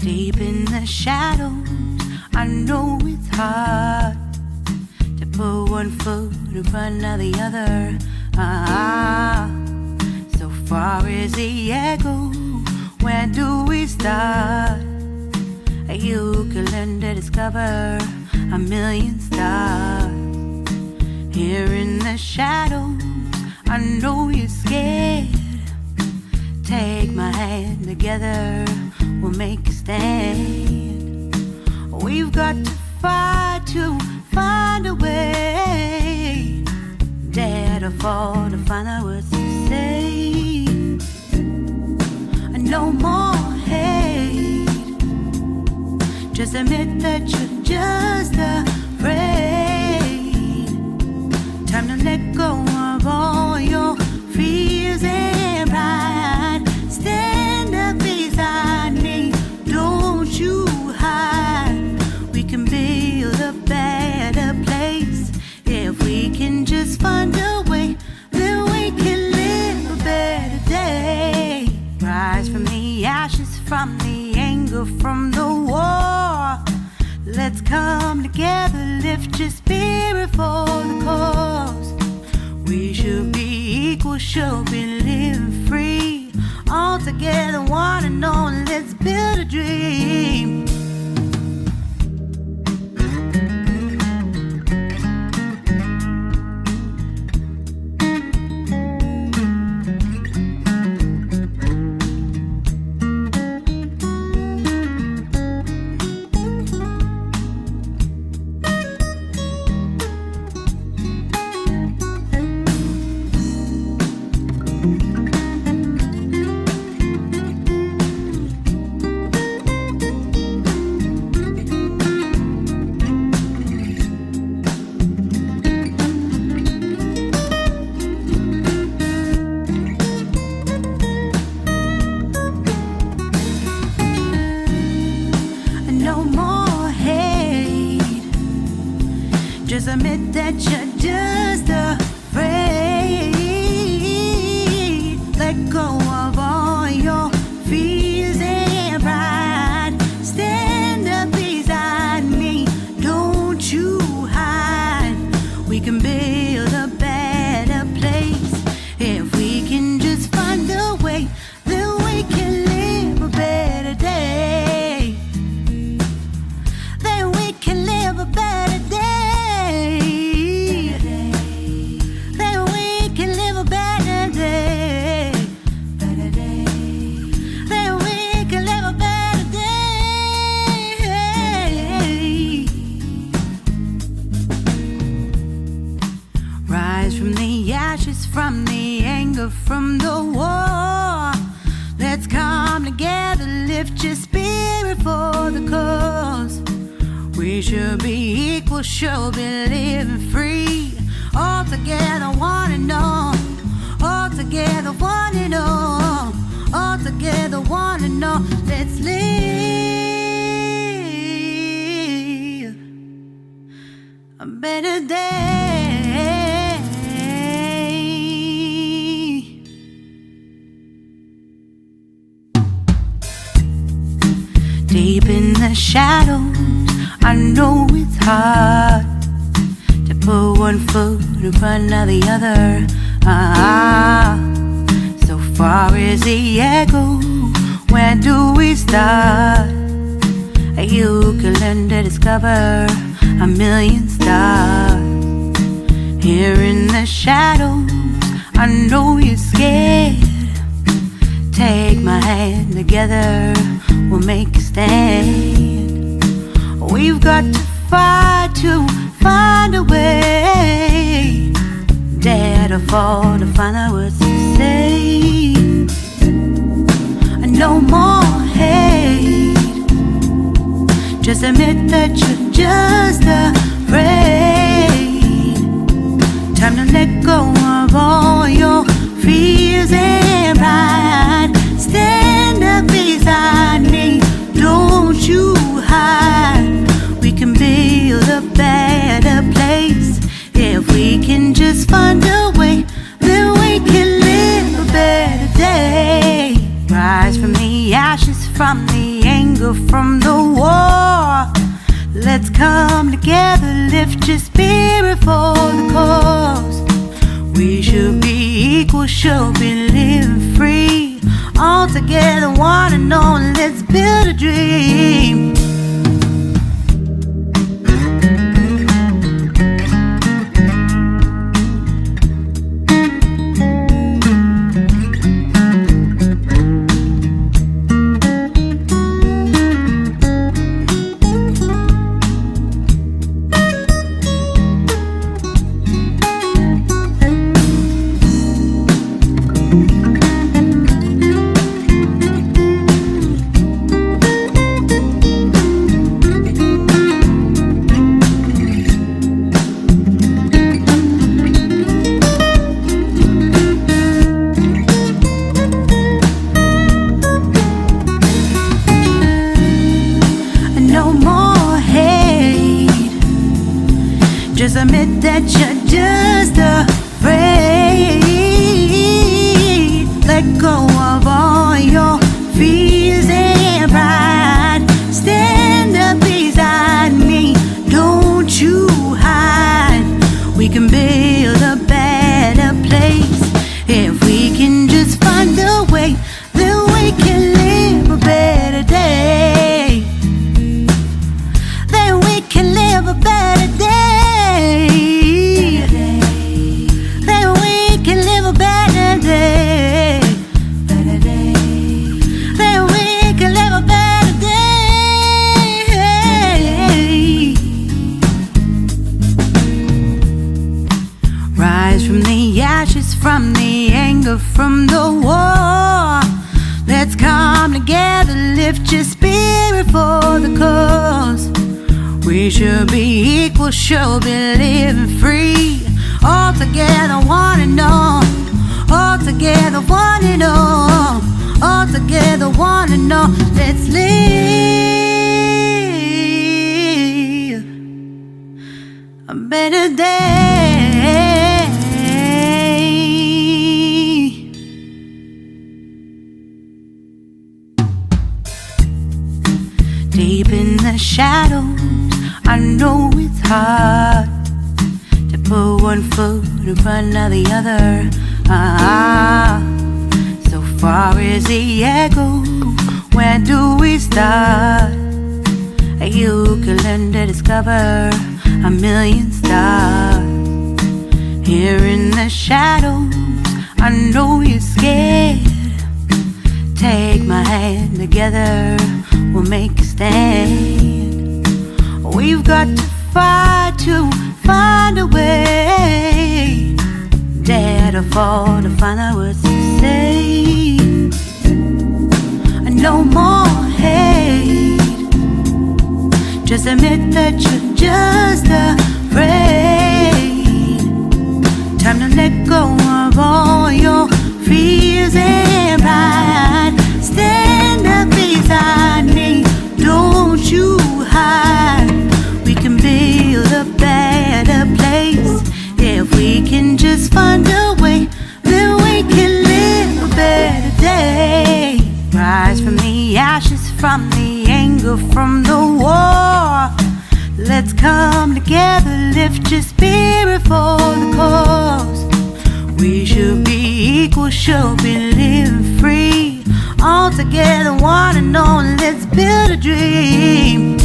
Deep in the shadows, I know it's hard to put one foot in front of the other. So far as the echo, where do we start? You can learn to discover a million stars. Here in the shadows, I know you're scared. Take my hand together, we'll make a stand. We've got to fight to find a way. Dare to fall to find out what to say. No more hate. Just admit that you're just afraid. Time to let go of all your fears and pride. Stand up beside me, don't you hide. We can build a better place. If we can just find a way, then we can live a better day. Rise from the ashes, from the anger, from the war. Let's come together, lift your spirit for the cause. We should be equal, should be living free. All together, one and all, let's build a dream. Just admit that you're just afraid. Let go of all your fears and pride. Stand up beside me, don't you hide. We can build a better place. If we can just find a way, then we can live a better day. Then we can live a better day. From the anger, from the war. Let's come together, lift your spirit for the cause. We should be equal, should be living free. All together, one and all. All together, one and all. All together, one and all. Let's live a better day. Deep in the shadows, I know it's hard to put one foot in front of the other. So far as the echo, where do we start? You can learn to discover a million stars. Here in the shadows, I know you're scared. Take my hand together, we'll make a stand. We've got to fight to find a way. Dare to fall to find out what to say. No more hate. Just admit that you're just afraid. Time to let go of all your fears and pride. Stand up beside me, don't you hide. We can build a better place. If we can just find a way, then we can live a better day. Rise from from the ashes, from the anger, from the war. Let's come together, lift your spirit for the cause. We should be equal, should be living free. All together, one and all, let's build a dream. Just admit that you're just afraid. Let go of all your fears and pride. Stand up beside me, don't you hide. We can build a better place if we can just find a way. Then we can live a better day. Then we can live a better day. Then we can live a better day. Then we can live a better day. Rise from the ashes, from the anger, from the war. Let's come together, lift your spirit for the cause. We should be equal, should be living free. All together, one and all. All together, one and all. All together, one and all. Let's live a better day. Deep in the shadows, I know it's hard to put one foot in front of the other. So far is the echo, where do we start? You can learn to discover a million stars. Here in the shadows, I know you're scared. Take my hand, together we'll make a stand. We've got to fight to find a way. Dare to fall to find out what to say. No more hate. Just admit that you're just afraid. Time to let go of all your fears and pride. Stand up beside me, don't you hide. We can build a better place if we can just find a way. Then we can live a better day. Rise from the ashes, from the anger, from the war. Let's come together, lift your spirit for the cause. We should be equal, should be living free. All together, one and all, let's build a dream.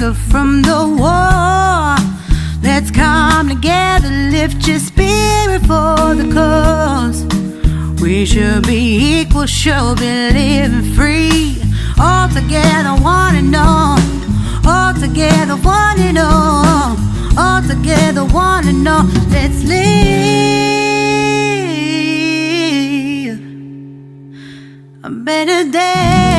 escape from the war. Let's come together, lift your spirit for the cause. We should be equal, should be living free. All together, one and all. All together, one and all. All together, one and all. Let's live a better day.